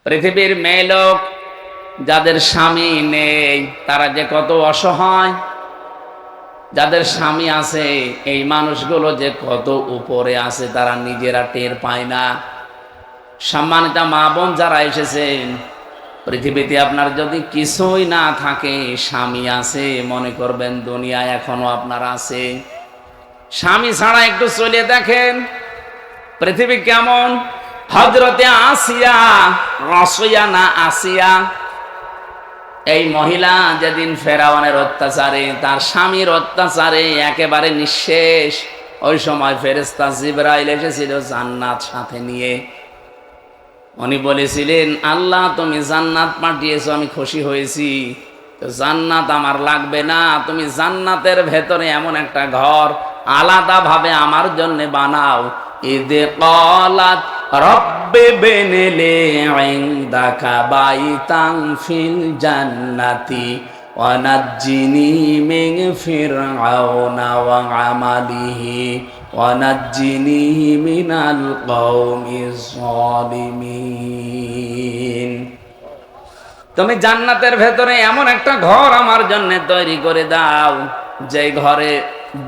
পৃথিবীর মেয়ে লোক যাদের স্বামী নেই তারা যে কত অসহায়, যাদের স্বামী আছে এই মানুষগুলো যে কত উপরে আছে তারা নিজেরা টের পায় না। সম্মানিত মা বোন যারা এসেছেন, পৃথিবীতে আপনার যদি কিছুই না থাকে, স্বামী আছে, মনে করবেন দুনিয়ায় এখনো আপনার আছে। স্বামী ছাড়া একটু চলে দেখেন পৃথিবী কেমন। হযরতে আসিয়া, রসিয়া না আসিয়া, এই মহিলা যেদিন ফেরাউনের অত্যাচারে, তার স্বামীর অত্যাচারে একেবারে নিঃশেষ, ওই সময় ফেরেশতা জিবরাইল এসেছিল জান্নাত সাথে নিয়ে। উনি বলেছিলেন, আল্লাহ তুমি জান্নাত পাঠিয়েছো, আমি খুশি হয়েছি, তো জান্নাত আমার লাগবে না, তুমি জান্নাতের ভেতরে এমন একটা ঘর আলাদা ভাবে আমার জন্য বানাও। ইদে ক্বালাত রব্বি বিনলি ইনদাকা বাইতান ফিল জান্নাতি ওয়া নাজ্জিনি মিন ফিরআউনা ওয়া আমালিহি ওয়া নাজ্জিনি মিনাল কওমিজ যালিমিন। তুমি জান্নাতের ভেতরে এমন একটা ঘর আমার জন্য তৈরি করে দাও, যে ঘরে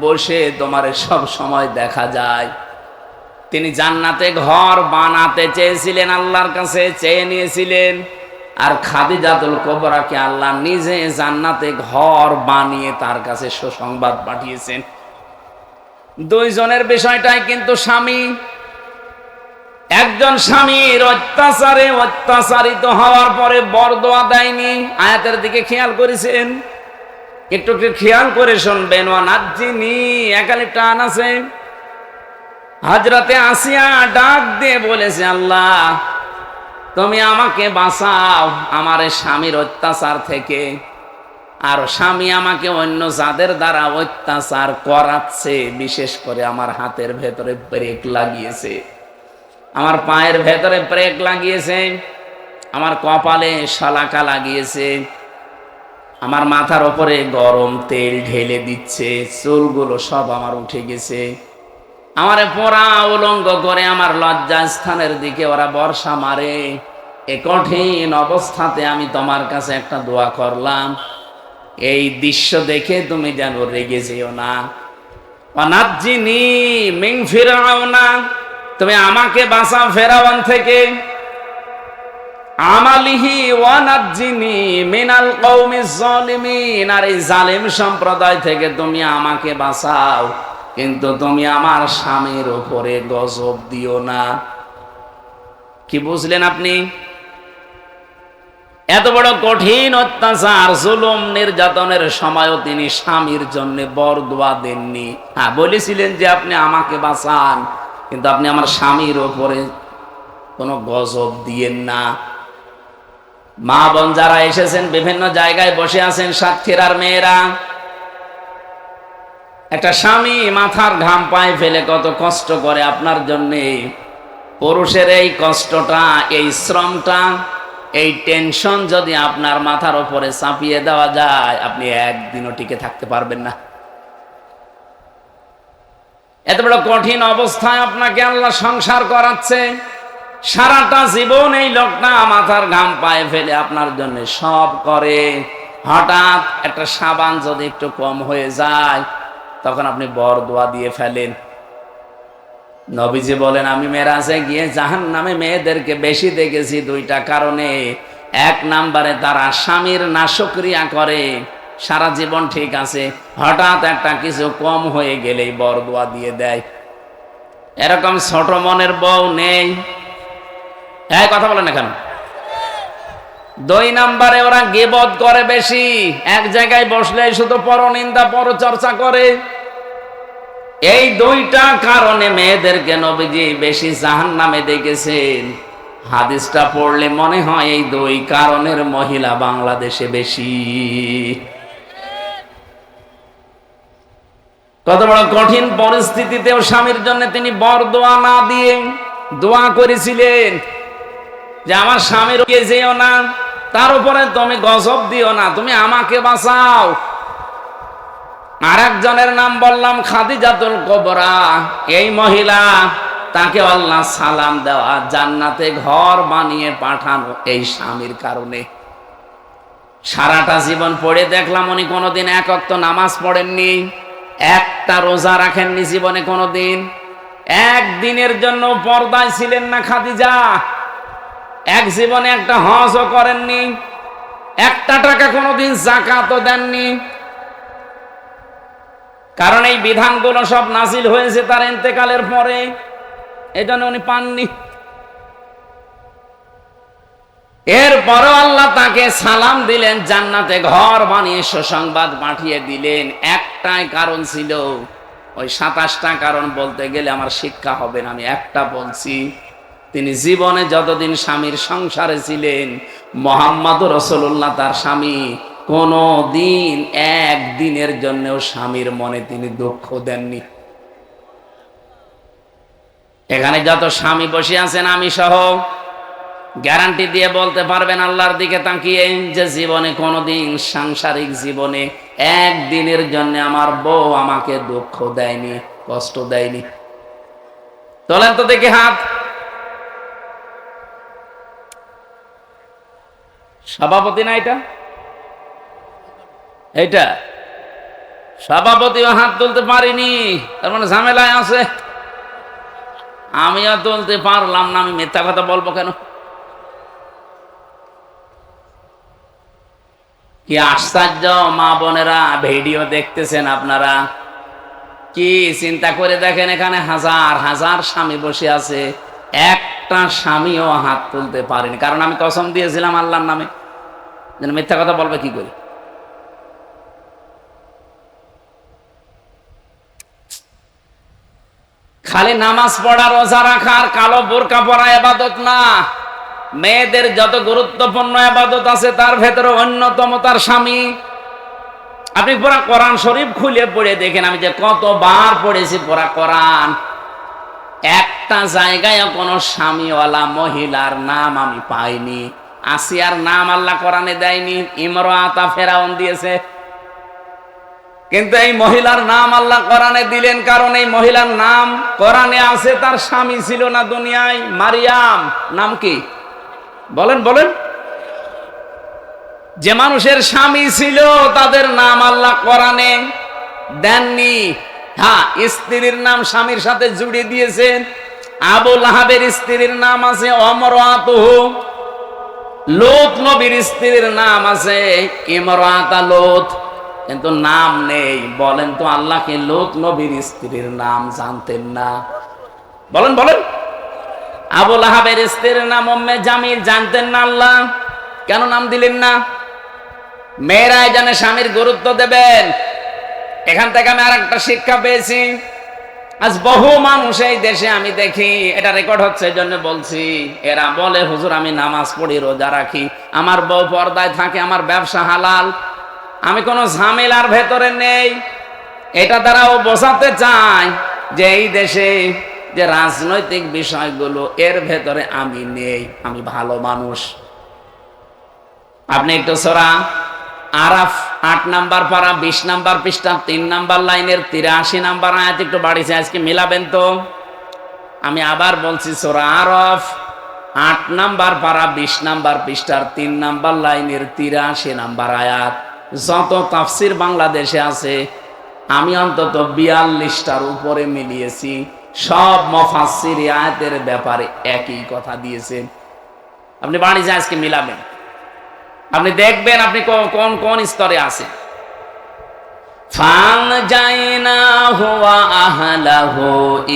বসে তোমার সব সময় দেখা যায়। তিনি জান্নাতে ঘর বানাতে চেয়েছিলেন, আল্লাহর কাছে চেয়ে নিয়েছিলেন। আর খাদিজাতুল কুবরাকে আল্লাহ নিজে জান্নাতে ঘর বানিয়ে তার কাছে সুসংবাদ পাঠিয়েছেন। দুইজনের বিষয়টাই কিন্তু স্বামী। একজন স্বামীর অত্যাচারে অত্যাচারিত হওয়ার পরে বরদোয়া দেয়নি। আয়াতের দিকে খেয়াল করেছেন? একটু খেয়াল করে শুনবেন। ওয়ানাজ্জিনি, একালে টান আছে। হযরতে আসিয়া ডাক দিয়ে বলেছে, আল্লাহ তুমি আমাকে বাঁচাও আমার স্বামীর অত্যাচার থেকে। আর স্বামী আমাকে অন্য যাদের দ্বারা অত্যাচার করাচ্ছে, বিশেষ করে আমার হাতের ভেতরে ব্রেক লাগিয়েছে, আমার পায়ের ভেতরে ব্রেক লাগিয়েছে, আমার কপালে শলাকা লাগিয়েছে, আমার মাথার উপরে গরম তেল ঢেলে দিচ্ছে, চুলগুলো সব আমার উঠে গেছে, আমারে পোড়া উলঙ্গ করে আমার লজ্জা স্থানের দিকে ওরা বর্ষা মারে। এ কঠিন অবস্থাতে আমি তোমার কাছে একটা দোয়া করলাম, এই দৃশ্য দেখে তুমি যেন রেগে যেও না। ওয়ানাজ্জিনি মিন ফিরআউনা, তুমি আমাকে বাঁচাও ফেরাউন থেকে। আমালিহি ওয়ানাজ্জিনি মিনাল কওমিজ যালিমিন, আর এই জালেম সম্প্রদায় থেকে তুমি আমাকে বাঁচাও, কিন্তু তুমি আমার স্বামীর উপরে গজব দিও না। কি বুঝলেন আপনি? এত বড় কঠিন অত্যাচার, জুলুম, নির্যাতনের সময়ও তিনি স্বামীর জন্য বরদোয়া দেননি। হ্যাঁ, বলেছিলেন যে আপনি আমাকে বাঁচান, কিন্তু আপনি আমার স্বামীর উপরে কোনো গজব দিয়েন না। মা বোন যারা এসেছেন, বিভিন্ন জায়গায় বসে আছেন, সাতক্ষীরার মেয়েরা, একটা স্বামী মাথার ঘাম পায়ে ফেলে কত কষ্ট করে আপনার জন্যে। পুরুষের এই কষ্টটা, এই শ্রমটা, এই টেনশন যদি আপনার মাথার উপরে চাপিয়ে দেওয়া যায়, আপনি একদিনও টিকে থাকতে পারবেন না। এত বড় কঠিন অবস্থায় আপনাকে আল্লাহ সংসার করাচ্ছে, সারাটা জীবন এই লোকটা মাথার ঘাম পায়ে ফেলে আপনার জন্য সব করে। হঠাৎ একটা সাবান যদি একটু কম হয়ে যায়, তখন আপনি বরদোয়া দিয়ে ফেলেন। নবীজি বলেন, আমি মেরাজে গিয়ে জাহান্নামে মেয়েদেরকে বেশি দেখেছি দুইটা কারণে। এক নাম্বারে তারা স্বামীর নাশকরিয়া করে, সারা জীবন ঠিক আছে, হঠাৎ একটা কিছু কম হয়ে গেলেই বরদোয়া দিয়ে দেয়। এরকম ছোট মনের বউ নেই। এই কথা বলেন না কেন? দুই নাম্বারে ওরা গীবত করে বেশি, এক জায়গায় বসলে শুধু পরনিন্দা পরচর্চা করে। এই দুইটা কারণে মেয়েদেরকে নবীজি বেশি জাহান্নামে দেখেছেন। হাদিসটা পড়লে মনে হয় এই দুই কারণের মহিলা বাংলাদেশে বেশি। কত বড় কঠিন পরিস্থিতিতেও স্বামীর জন্য তিনি বরদোয়া না দিয়ে দোয়া করেছিলেন যে আমার স্বামীর কে যেও না, তার উপরে তুমি গজব দিও না, তুমি আমাকে বাঁচাও। আর একজনের নাম বললাম খাদিজাতুল কুবরা। এই মহিলা তাকে আল্লাহ সালাম দেওয়া, জান্নাতে ঘর বানিয়ে পাঠানো এই স্বামীর কারণে। সারাটা জীবন পড়ে দেখলাম উনি কোনোদিন এক ওয়াক্ত নামাজ পড়েননি, একটা রোজা রাখেননি জীবনে কোনোদিন, একদিনের জন্য পর্দায় ছিলেন না খাদিজা, এক জীবনে একটা হজও করেননি, একটা টাকা কোনোদিন যাকাতও দেননি। কারণ এই বিধানগুলো সব নাজিল হয়েছে তার ইন্তেকালের পরে, এজন্য উনি পাননি। এরপরও আল্লাহ তাকে সালাম দিলেন, জান্নাতে ঘর বানিয়ে সুসংবাদ পাঠিয়ে দিলেন। একটাই কারণ ছিল, ওই 27টা কারণ বলতে গেলে আমার শিক্ষা হবে না, আমি একটা বলছি। তিনি জীবনে যতদিন স্বামীর সংসারে ছিলেন, মুহাম্মদুর রাসূলুল্লাহ তার স্বামী, কোনো দিন একদিনের জন্যও স্বামীর মনে তিনি দুঃখ দেননি। এখানে যত স্বামী বসে আছেন আমি সহ গ্যারান্টি দিয়ে বলতে পারবেন আল্লাহর দিকে তাকিয়ে যে জীবনে কোনোদিন সাংসারিক জীবনে একদিনের জন্য আমার বউ আমাকে দুঃখ দেয়নি, কষ্ট দেয়নি। তোলেন তো দেখি হাত। সভাপতি না এটা? এইটা সভাপতিও হাত তুলতে পারিনি, তার মানে ঝামেলায় আছে। আমিও তুলতে পারলাম না, আমি মিথ্যা কথা বলবো কেন? কি আশ্চর্য মা বোনেরা, ভিডিও দেখতেছেন আপনারা, কি চিন্তা করে দেখেন, এখানে হাজার হাজার স্বামী বসে আছে, একটা স্বামীও হাত তুলতে পারেনি। কারণ আমি কসম দিয়েছিলাম আল্লাহর নামে, যেন মিথ্যা কথা বলবে কি করে। খালি নামাজ পড়া, রোজা রাখার, কালো বোরকা পরা ইবাদত না, মেয়েদের যত গুরুত্বপূর্ণ ইবাদত আছে তার ভেতরে অন্যতম তার স্বামী। আপনি পুরা কোরআন শরীফ খুলে পড়ে দেখেন, আমি যে কতবার পড়েছি পুরা কোরআন, একটা জায়গায় কোনো স্বামীওয়ালা মহিলার নাম আমি পাইনি। আসিয়ার নাম আল্লাহ কোরআনে দেয়নি, ইমরাতা ফেরাউন দিয়েছে, কিন্তু এই মহিলার নাম আল্লাহ কোরআনে দিলেন কারণ এই মহিলার নাম কোরআনে আছে, তার স্বামী ছিল না দুনিয়ায়। মারিয়াম নাম কি বলেন বলেন? যে মানুষের স্বামী ছিল তাদের নাম আল্লাহ কোরআনে দেননি। হ্যাঁ, স্ত্রীর নাম স্বামীর সাথে জুড়ে দিয়েছেন। আবু লাহাবের স্ত্রীর নাম আছে অমরাতুহু, লূত নবীর স্ত্রীর নাম আছে ইমরাতা লূত, কিন্তু নাম নেই। বলেন তো আল্লাহ কি লূত নবীর স্ত্রীর নাম জানতেন না? বলেন বলেন। আবু লাহাবের স্ত্রীর নাম উম্মে জামিল, জানতেন না আল্লাহ? কেন নাম দিলেন না? মেয়েরাই জানে স্বামীর গুরুত্ব দেবেন। এখান থেকে আমি আর একটা শিক্ষা পেয়েছি। আজ বহু মানুষ এই দেশে আমি দেখি, এটা রেকর্ড হচ্ছে এই জন্য বলছি, এরা বলে হুজুর আমি নামাজ পড়ি, রোজা রাখি, আমার বউ পর্দায় থাকে, আমার ব্যবসা হালাল, আমি কোনো ঝামেলার ভেতরে নেই। এটা দ্বারাও বোঝাতে চায় যে এই দেশে যে রাজনৈতিক বিষয়গুলো এর ভেতরে আমি নেই, আমি ভালো মানুষ। আপনি একটু সূরা আরাফ 8 নাম্বার পারা 20 নাম্বার পৃষ্ঠা 3 নাম্বার লাইনের 83 নাম্বার আয়াত একটু বাড়িছে, আজকে মিলাবেন তো। আমি আবার বলছি, সূরা আরাফ 8 নাম্বার পারা 20 নাম্বার পৃষ্ঠার 3 নাম্বার লাইনের 83 নাম্বার আয়াত। যত তাফসির বাংলাদেশে আছে আমি অন্তত 42টার উপরে মিলিয়েছি, সব মুফাসসির আয়াতের ব্যাপারে একই কথা দিয়েছেন। আপনি বাড়ি যায় আজকে মিলাবেন, আপনি দেখবেন আপনি কোন কোন স্তরে আছেন। ফানজাইনাহু ওয়া আহলাহু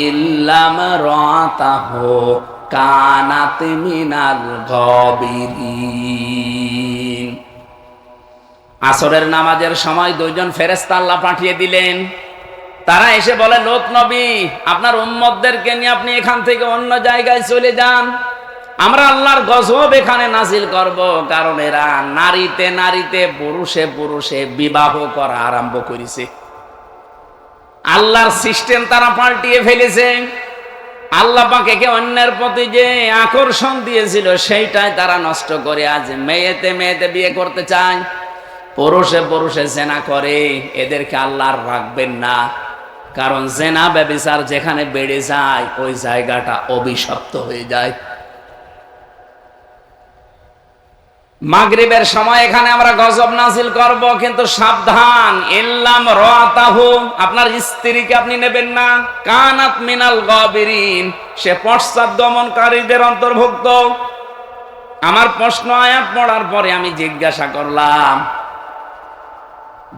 ইল্লা মারাতাহু কানাত মিনাল গাবিরিন। আসরের নামাজের সময় দুইজন ফেরেশতা আল্লাহ পাঠিয়ে দিলেন। তারা এসে বলে, লূত নবী আপনার উম্মতদেরকে নিয়ে আপনি এখান থেকে অন্য জায়গায় চলে যান, আমরা আল্লাহর গজব এখানে নাজিল করব, কারণ এরা নারীতে নারীতে পুরুষে পুরুষে বিবাহ করা আরম্ভ করেছে। আল্লাহর সিস্টেম তারা পাল্টিয়ে ফেলেছে। আল্লাহ পাক একে অন্যের প্রতি যে আকর্ষণ দিয়েছিল সেইটাই তারা নষ্ট করে আজ মেয়েতে মেয়েতে বিয়ে করতে চায়, পুরুষে পুরুষে জেনা করে। এদেরকে আল্লাহ রাখবেন না। কারণ জেনা ব্যভিচার যেখানে বেড়ে যায় ওই জায়গাটা অভিশপ্ত হয়ে যায়। মাগরিবের সময় এখানে আমরা গজব নাজিল করব, কিন্তু সাবধান, ইল্লাম রাতাহু, আপনার স্ত্রীকে আপনি নেবেন না। কানাত মিনাল গাবিরিন, সে পশ্চাৎগমনকারীদের অন্তর্ভুক্ত। আমার প্রশ্ন আয়াত পড়ার পরে আমি জিজ্ঞাসা করলাম,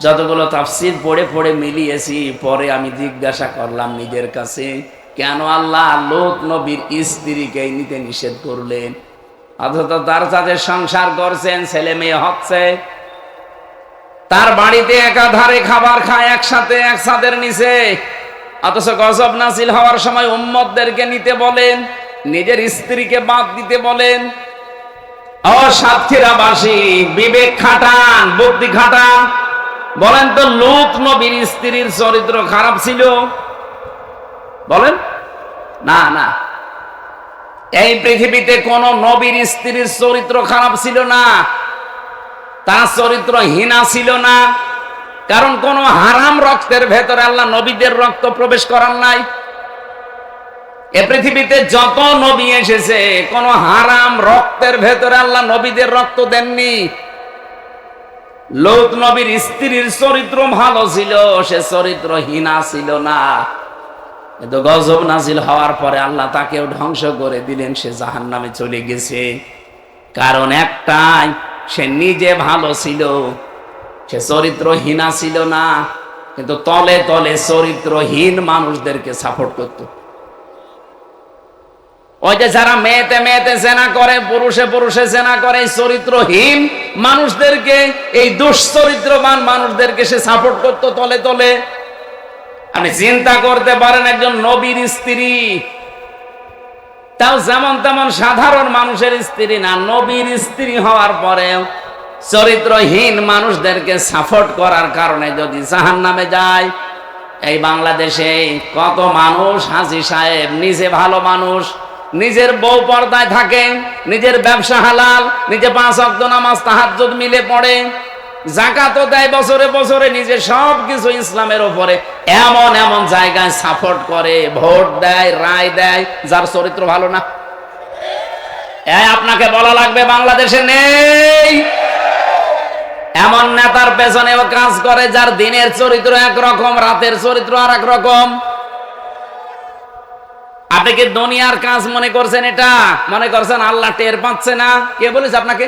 যতগুলো তাফসীর পড়ে পড়ে মিলিয়েছি, পরে আমি জিজ্ঞাসা করলাম নিজের কাছে, কেন আল্লাহ লূত নবীর স্ত্রীকে নিতে নিষেধ করলেন? অথচ তার সাথে সংসার করছেন, ছেলে মেয়ে হচ্ছে, তার বাড়িতে একাধারে খাবার খায় একসাথে, এক ছাদের নিচে, অথচ গজব নাজিল হওয়ার সময় উম্মতদেরকে নিতে বলেন, নিজের স্ত্রীকে বাদ দিতে বলেন। ও সাতক্ষীরাবাসী, বিবেক খাটান, বুদ্ধি খাটান, বলেন তো লূত নবীর স্ত্রীর চরিত্র খারাপ ছিল? বলেন না। না, এই পৃথিবীতে কোন নবীর স্ত্রীর চরিত্র খারাপ ছিল না, তার চরিত্র হীনা ছিল না। কারণ কোন হারাম রক্তের ভেতরে আল্লাহ নবীদের রক্ত প্রবেশ করার নাই। এ পৃথিবীতে যত নবী এসেছে, কোন হারাম রক্তের ভেতরে আল্লাহ নবীদের রক্ত দেননি। লূত নবীর স্ত্রীর চরিত্র ভালো ছিল, সে চরিত্র হীনা ছিল না। কিন্তু গজব নাজিল হওয়ার পরে আল্লাহ তাকেও ধ্বংস করে দিলেন, সে জাহান্নামে চলে গেছে। কারণ একটাই, সে নিজে ভালো ছিল, সে চরিত্রহীনা ছিল না, কিন্তু তলে তলে চরিত্রহীন মানুষদেরকে সাপোর্ট করত। ওই যে যারা মেয়েতে মেয়েতে জেনা করে, পুরুষে পুরুষে জেনা করে, চরিত্রহীন মানুষদেরকে, এই দুশ্চরিত্রবান মানুষদেরকে সে সাপোর্ট করত তলে তলে। আপনি চিন্তা করতে পারেন, একজন নবীর স্ত্রী, তাও যেমন তেমন সাধারণ মানুষের স্ত্রী না, নবীর স্ত্রী হওয়ার পরেও চরিত্রহীন মানুষদেরকে সাপোর্ট করার কারণে যদি জাহান্নামে যায়। এই বাংলাদেশে কত মানুষ, হাজী সাহেব নিজে ভালো মানুষ, নিজের বউ পর্দায় থাকে, নিজের ব্যবসা হালাল, নিজে 5 ওয়াক্ত নামাজ তাহাজ্জুদ মিলে পড়ে, যাকাতও দেয় বছরে বছরে, নিজে সবকিছু ইসলামের উপরে, এমন এমন জায়গায় সাপোর্ট করে, ভোট দেয়, রায় দেয়, যার চরিত্র ভালো না। আপনাকে বলা লাগবে বাংলাদেশে নেই এমন নেতার পেছনেও কাজ করে, যার দিনের চরিত্র একরকম, রাতের চরিত্র আর এক রকম। আপনি কি দুনিয়ার কাজ মনে করছেন? এটা মনে করছেন আল্লাহ টের পাচ্ছে না? কে বলেছে আপনাকে?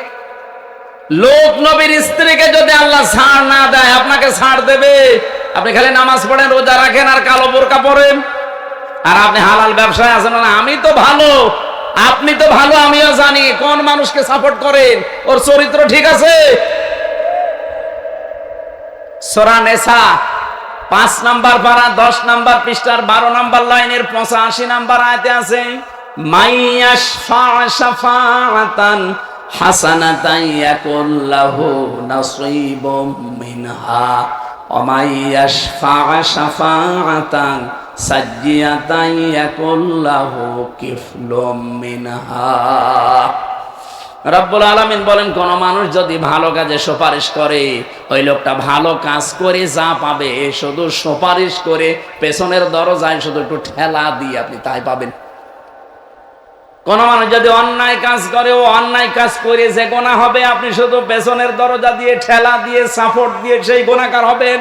লূত নবীর স্ত্রীকে যদি আল্লাহ ছাড় না দেয়, আপনাকে ছাড় দেবে? আপনি খালি নামাজ পড়েন, রোজা রাখেন আর কালো বোরকা পরেন, আর আপনি হালাল ব্যবসায় আছেন না। আমি তো ভালো, আপনি তো ভালো, আমিও জানি কোন মানুষকে সাপোর্ট করেন, ওর চরিত্র ঠিক আছে। সূরা নিসা 5 নাম্বার পারা 10 নাম্বার পৃষ্ঠার 12 নাম্বার লাইনের 85 নাম্বার আয়াতে আছে, মাইয়াশফা শাফাআতান হাসানাতান ইয়াকুল লাহু নাসীবুম মিনহা ওয়া মাইয়াশফা শাফাআতান সাজ্জিয়াতান ইয়াকুল লাহু কিফলুম মিনহা। রব্বুল আলামিন বলেন, কোন মানুষ যদি ভালো কাজে সুপারিশ করে, ওই লোকটা ভালো কাজ করে যা পাবে, শুধু সুপারিশ করে পেছনের দরজায় শুধু একটু ঠেলা দিয়ে আপনি তাই পাবেন। কোন মানুষ যদি অন্যায় কাজ করে, ও অন্যায় কাজ করে যে গুনাহ হবে, আপনি শুধু পেছনের দরজা দিয়ে ঠেলা দিয়ে সাপোর্ট দিয়ে সেই গুনাহগার হবেন।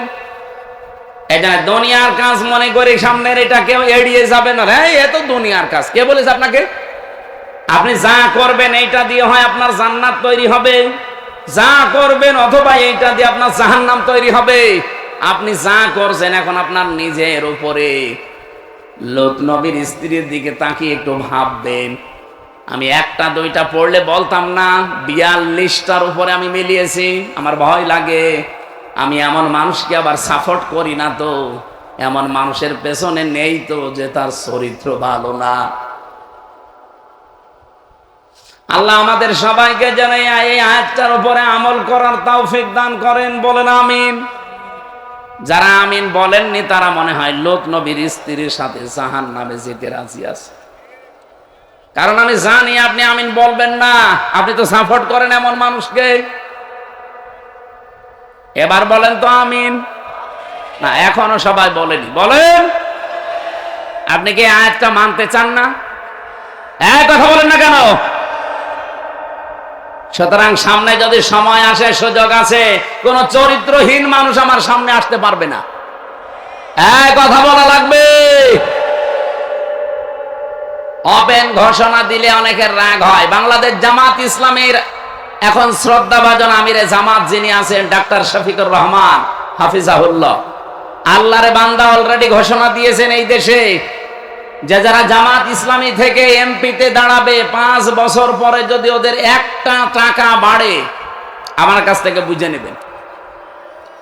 এটা দুনিয়ার কাজ মনে করে সামনের এটা কেউ এড়িয়ে যাবে না। হ্যাঁ, এ তো দুনিয়ার কাজ। কে বলেছে আপনাকে? আপনি যা করবেন এইটা দিয়ে হয় আপনার জান্নাত তৈরি হবে, যা করবেন অথবা এইটা দিয়ে আপনার জাহান্নাম তৈরি হবে। আপনি যা করছেন এখন আপনার নিজের উপরে। লূত নবীর স্ত্রীর দিকে তাকিয়ে একটু ভাববেন। আমি একটা দুইটা পড়লে বলতাম না, 42টার উপরে আমি মিলিয়েছি। আমার ভয় লাগে, আমি এমন মানুষকে আবার সাপোর্ট করি না তো, এমন মানুষের পেছনে নেই তো যে তার চরিত্র ভালো না। আল্লাহ আমাদের সবাইকে যেন এই আয়াতটার উপরে আমল করার তৌফিক দান করেন, বলেন আমিন। যারা আমিন বলেননি তারা মনে হয় লূত নবীর স্ত্রীর সাথে জাহান্নামে যেতে রাজি আছে। কারণ আমি জানি আপনি আমিন বলবেন না, আপনি তো সাপোর্ট করেন এমন মানুষকে। এবার বলেন তো আমিন। না, এখনো সবাই বলেনি। বলেন, আপনি কি আয়াতটা মানতে চান না? কথা বলেন না কেন? সুতরাং সামনে যদি সময় আসে, সুযোগ আছে, কোন চরিত্রহীন মানুষ আমার সামনে আসতে পারবে না। কথা বলা লাগবে। ওপেন ঘোষণা দিলে অনেকের রাগ হয়। বাংলাদেশ জামাত ইসলামের এখন শ্রদ্ধাভাজন আমিরে জামাত যিনি আছেন, ডাক্তার শফিকুর রহমান হাফিজাহুল্লাহ, আল্লাহরে বান্দা অলরেডি ঘোষণা দিয়েছেন এই দেশে যে যারা জামাত ইসলামী থেকে এমপিতে দাঁড়াবে 5 বছর পরে যদি ওদের একটা টাকা বাড়ে, আমার কাছ থেকে বুঝে নেবেন।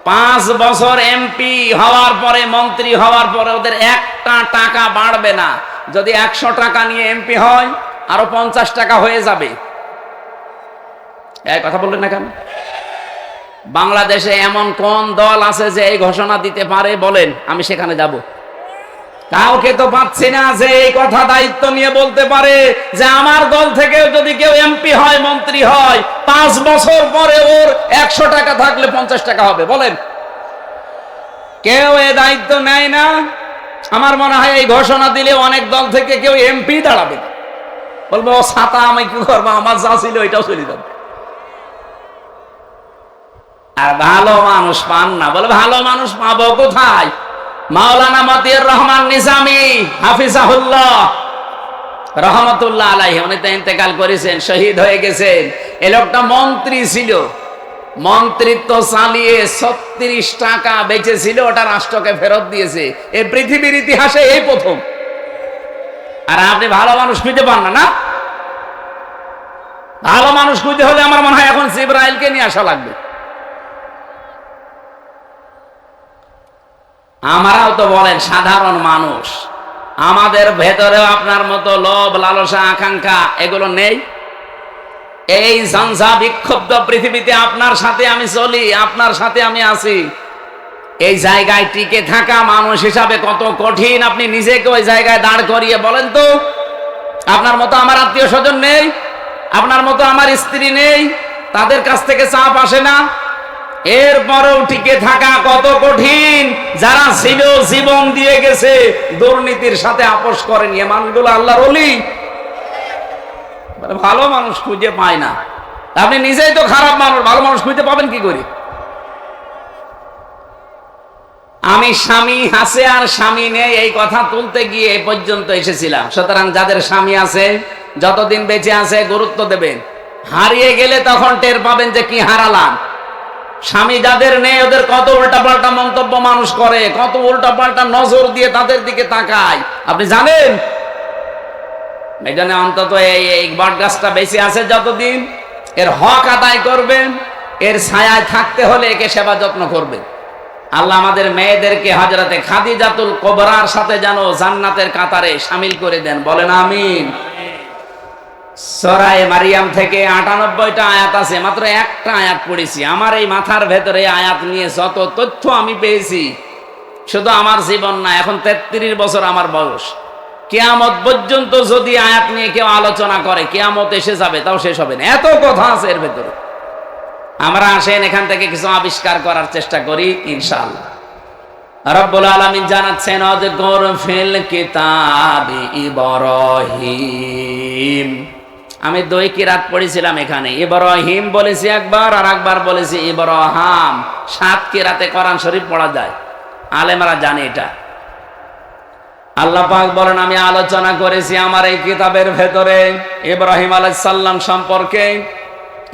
5 বছর এমপি হওয়ার পরে, মন্ত্রী হওয়ার পরে ওদের একটা টাকা বাড়বে না। যদি 100 টাকা নিয়ে এমপি হয়, আরো 50 টাকা হয়ে যাবে। কথা বললেন না কেন? বাংলাদেশে এমন কোন দল আছে যে এই ঘোষণা দিতে পারে? বলেন, আমি সেখানে যাব। কাউকে তো পাচ্ছি না যে এই কথা দায়িত্ব নিয়ে বলতে পারে যে আমার দল থেকে যদি কেউ এমপি হয়, মন্ত্রী হয়, 5 বছর পরে ওর 100 টাকা থাকলে 50 টাকা হবে। বলেন, কেউ এই দায়িত্ব নেয় না। আমার মনে হয় এই ঘোষণা দিলে অনেক দল থেকে কেউ এমপি দাঁড়াবে না। বলবো ও ছাতা আমি কি করবো, আমার যা ছিল এটাও চলে যাবে। আর ভালো মানুষ পান না। বলে ভালো মানুষ পাবো কোথায়? মাওলানা মতিউর রহমান নিজামী হাফিজাহুল্লাহ রহমতুল্লাহ আলাইহি, উনি তো ইন্তেকাল করেছেন, শহীদ হয়ে গেছেন। এই লোকটা মন্ত্রী ছিল, মন্ত্রিত্ব চালিয়ে 36 টাকা বেঁচেছিল, ওটা রাষ্ট্রকে ফেরত দিয়েছে। এই পৃথিবীর ইতিহাসে এই প্রথম। আর আপনি ভালো মানুষ খুঁজে পান না? না, ভালো মানুষ খুঁজে হলে আমার মনে হয় এখন জিবরাইলকে নিয়ে আসা লাগবে। আমরাও তো বলেন সাধারণ মানুষ, আমাদের ভেতরেও আপনার মতো লোভ, লালসা, আকাঙ্ক্ষা এগুলো নেই? এই ঝঞ্ঝা বিক্ষুব্ধ পৃথিবীতে আপনার সাথে আমি চলি, আপনার সাথে আমি আছি। এই জায়গায় টিকে থাকা মানুষ হিসাবে কত কঠিন, আপনি নিজেকে ওই জায়গায় দাঁড় করিয়ে বলেন তো। আপনার মতো আমার আত্মীয় স্বজন নেই, আপনার মতো আমার স্ত্রী নেই, তাদের কাছ থেকে চাপ আসে না, এরপরেও টিকে থাকা কত কঠিন। যারা ছিল জীবন দিয়ে গেছে, দুর্নীতির সাথে আপোষ করেনি, এ মানুষগুলো আল্লাহর ওলি। ভালো মানুষ খুঁজে পায় না। আপনি নিজেই তো খারাপ মানুষ, ভালো মানুষ খুঁজে পাবেন কি করে? আমি স্বামী আছে আর স্বামী নেই এই কথা তুলতে গিয়ে এ পর্যন্ত এসেছিলাম। সুতরাং যাদের স্বামী আছে, যতদিন বেঁচে আছে গুরুত্ব দেবেন। হারিয়ে গেলে তখন টের পাবেন যে কি হারালাম। স্বামী যাদের নেই ওদের কত উল্টাপাল্টা মন্তব্য মানুষ করে, কত উল্টাপাল্টা নজর দিয়ে তাদের দিকে তাকায়, আপনি জানেন? এই জন্য অন্তত এই বট গাছটা বেঁচে আছে যতদিন, এর হক আদায় করবেন, এর ছায়ায় থাকতে হলে একে সেবা যত্ন করবেন। আল্লাহ আমাদের মেয়েদেরকে হযরতে খাদিজাতুল কুবরার সাথে যেন জান্নাতের কাতারে শামিল করে দেন। বলেন আমিন। সূরা মারিয়াম থেকে ৯৮টা আয়াত আছে, মাত্র একটা আয়াত পড়েছি। আমার এই মাথার ভেতরে আয়াত নিয়ে যত তথ্য আমি পেয়েছি, শুধু আমার জীবন না, এখন ৩৩ বছর আমার বয়স, কিয়ামত পর্যন্ত যদি আয়াত নিয়ে কেউ আলোচনা করে, কিয়ামত এসে যাবে তাও শেষ হবে না, এত কথা আছে এর ভেতরে। আমরা আসেন এখান থেকে কিছু আবিষ্কার করার চেষ্টা করি ইনশাআল্লাহ। রব্বুল আলামিন জানাচ্ছেন, আযকুর ফিল কিতাবি ইব্রাহিম। আমি 2 কিরাত পড়েছিলাম এখানে, ইব্রাহিম বলেছি একবার, আর একবার বলেছি ইব্রাহাম। 7 কিরাতে কোরআন শরীফ পড়া যায়, আলেমরা জানে এটা। আল্লাহ পাক বলেন, আমি আলোচনা করেছি আমার এই কিতাবের ভেতরে ইব্রাহিম আলাইহিস সালাম সম্পর্কে।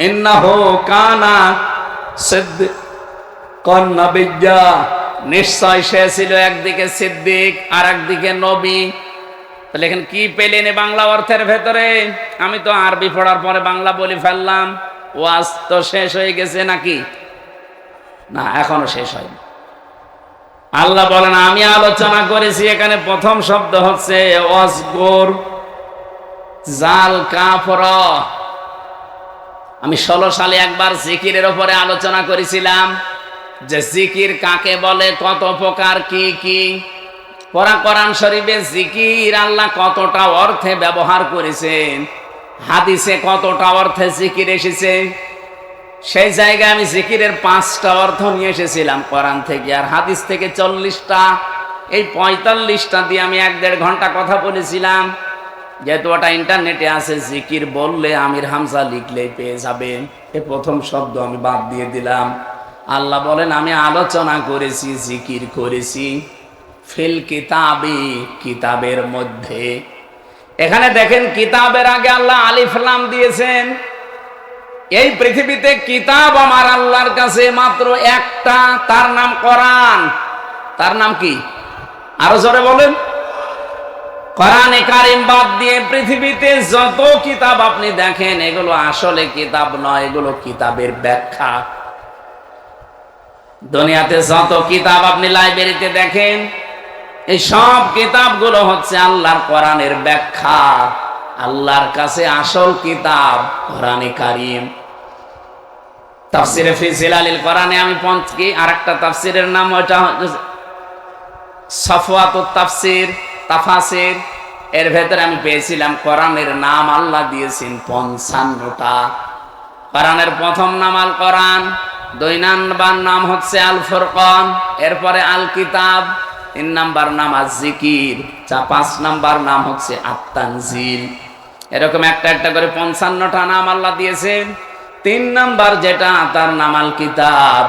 ইন্নাহু কানা সিদ্দিকান নাবিয়্যা, নিশ্চয় সে ছিল একদিকে সিদ্দিক আর একদিকে নবী। তাহলে এখন কি পেলেন বাংলা অর্থের ভেতরে? আমি তো আরবি পড়ার পরে বাংলা বলে ফেললাম। ওয়াজ তো শেষ হয়ে গেছে নাকি? না, এখনো শেষ হয়নি। আল্লাহ বলেন, আমি আলোচনা করেছি। এখানে প্রথম শব্দ হচ্ছে ওয়াজকুর, জাল কাফর। আমি 16 সালে একবার জিকিরের উপরে আলোচনা করেছিলাম যে জিকির কাকে বলে, কত প্রকার, কি কি। কোরআন শরীফে জিকির আল্লাহ কতটা অর্থে ব্যবহার করেছেন, হাদিসে কতটা অর্থে জিকির এসেছে। সেই জায়গায় আমি জিকিরের 5টা অর্থ নিয়ে এসেছিলাম কোরআন থেকে আর হাদিস থেকে 40টা। এই 45টা দিয়ে আমি 1-1.5 ঘন্টা কথা বলেছিলাম। যেহেতু ওটা ইন্টারনেটে আছে, জিকির বললে আমির হামজা লিখলেই পেয়ে যাবেন। এই প্রথম শব্দ আমি বাদ দিয়ে দিলাম। আল্লাহ বলেন আমি আলোচনা করেছি, জিকির করেছি ফিল কিতাবি, কিতাবের মধ্যে। এখানে দেখেন কিতাবের আগে আল্লাহ আলিফ লাম দিয়েছেন। এই পৃথিবীতে কিতাব আমার আল্লাহর কাছে মাত্র একটা, তার নাম কোরআন। তার নাম কি? আরো জোরে বলেন। কোরআনে কারিম বাদ দিয়ে পৃথিবীতে যত কিতাব আপনি দেখেন, এগুলো আসলে কিতাব নয়, এগুলো কিতাবের ব্যাখ্যা। দুনিয়াতে যত কিতাব আপনি লাইব্রেরিতে দেখেন, এই সব কিতাবগুলো হচ্ছে আল্লাহর কোরআনের ব্যাখ্যা। আল্লাহর কাছে আসল কিতাব কোরআনে কারিম। তাফসিরে ফি জিলালিল কোরআনে আমি পঞ্চকি আরেকটা তাফসিরের নাম ওটা সফওয়াতুত তাফসির, তাফাসির। এর ভেতরে আমি পেয়েছিলাম কোরআনের নাম আল্লাহ দিয়েছেন 55টা। কোরআনের প্রথম নাম আল কোরআন, 2 নাম্বার নাম হচ্ছে আল ফুরকান, এরপরে আল কিতাব, 3 নাম্বার নাম আজ জিকির, 5 নাম্বার নাম হচ্ছে আত তানজিল। এরকম একটা একটা করে 55টা নাম আল্লাহ দিয়েছেন। 3 নাম্বার যেটা, তার নাম আল কিতাব।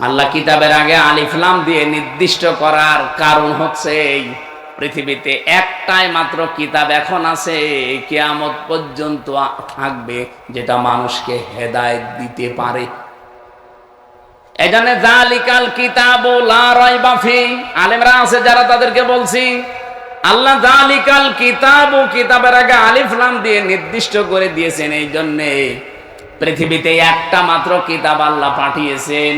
আল্লাহ কিতাবের আগে আলিফ লাম দিয়ে নির্দিষ্ট করার কারণ হচ্ছে এই পৃথিবীতে একটাই মাত্র কিতাব এখন আছে, কিয়ামত পর্যন্ত থাকবে, যেটা মানুষকে হেদায়েত দিতে পারে। এজন্য যালিকাল কিতাবু লা রাইবা ফি, আলেমরা আছে যারা, তাদেরকে বলছি আল্লাহ যালিকাল কিতাবু, কিতাবের আগে আলিফ লাম দিয়ে নির্দিষ্ট করে দিয়েছেন। এই জন্য পৃথিবীতে একটা মাত্র কিতাব আল্লাহ পাঠিয়েছেন,